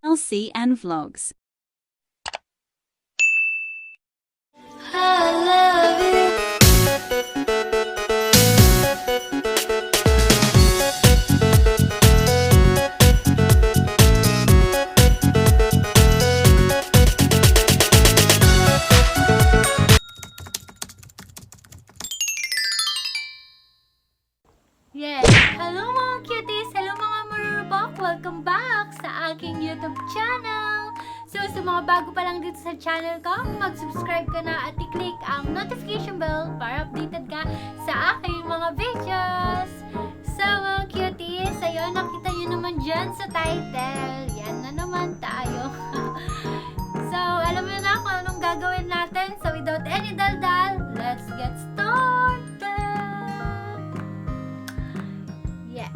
nelsieann vlogs. I love it. Yes! Hello mga cuties! Hello mga marurubok! Welcome back sa aking YouTube channel! So sa mga bago pa lang dito sa channel ko, mag-subscribe ka na at i-click ang notification bell para updated ka sa aking mga videos! So mga cuties, ayun, nakita nyo naman dyan sa title. Yan na naman tayo. So alam mo na kung anong gagawin natin. So without any daldal, let's get started! Yeah.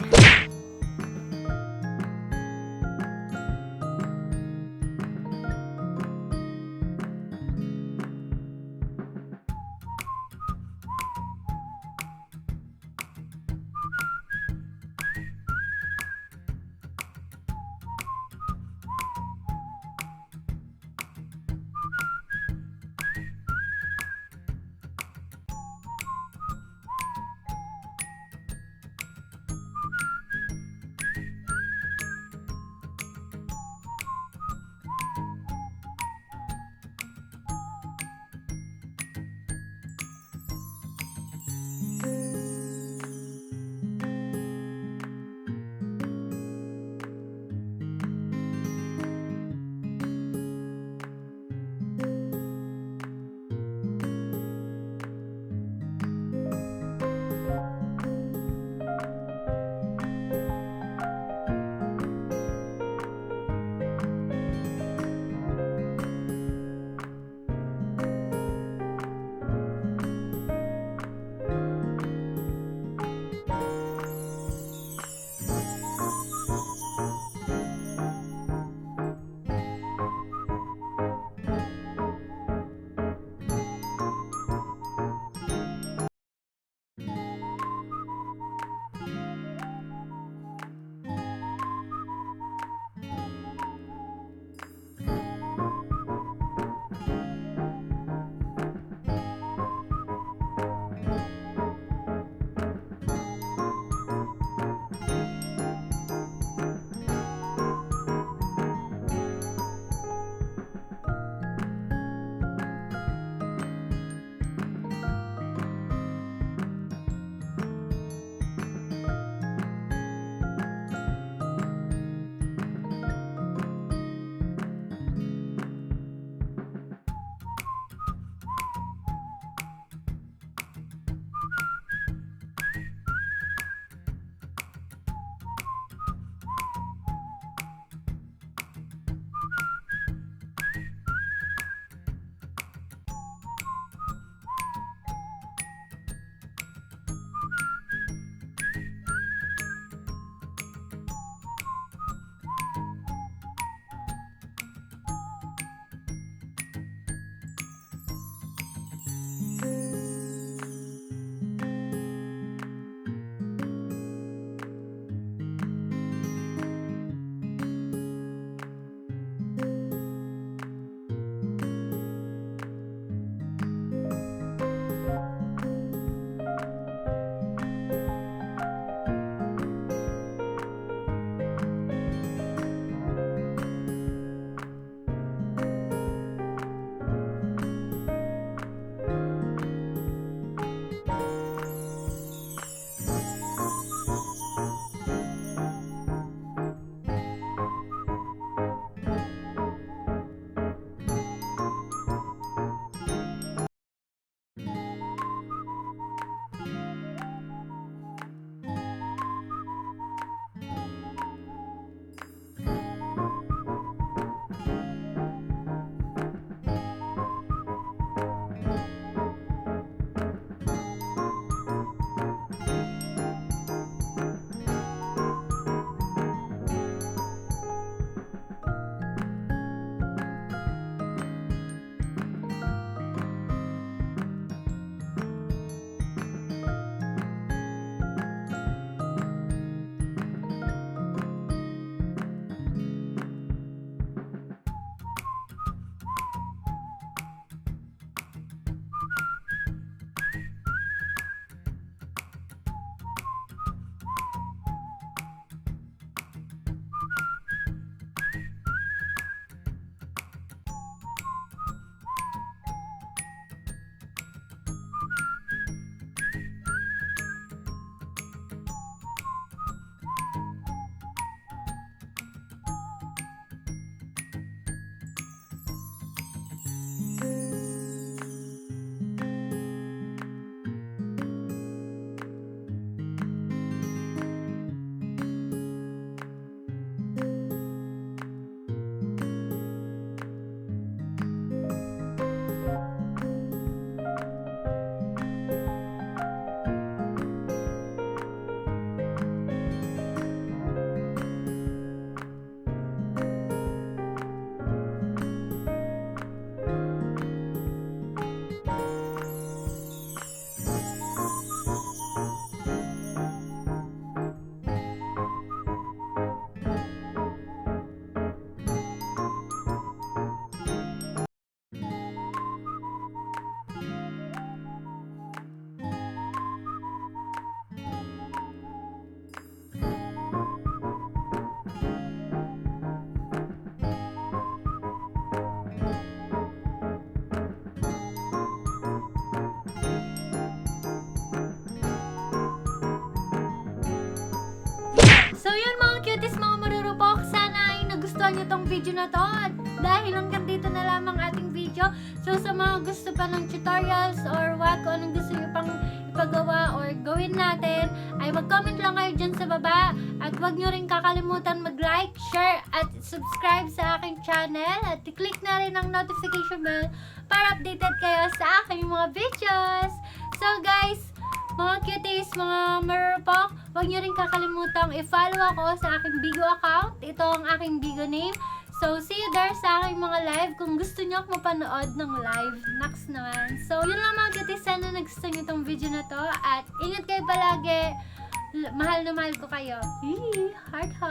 video na to. At dahil hanggang dito na lamang ating video. So sa mga gusto pa ng tutorials or what, kung anong gusto nyo pang ipagawa or gawin natin, ay mag-comment lang kayo dyan sa baba. At huwag nyo rin kakalimutan mag-like, share, at subscribe sa aking channel. At i-click na rin ang notification bell para updated kayo sa aking mga videos. So guys, mga cuties, mga marupok, huwag nyo rin kakalimutang i-follow ako sa aking Bigo account. Ito ang aking Bigo name. So, see you there sa aking mga live kung gusto nyo ako mapanood ng live. Next naman. So, yun lang mga cuties. Sana nagustuhan nyo itong video na to. At ingat kayo palagi. Mahal na mahal ko kayo. Heart, heart.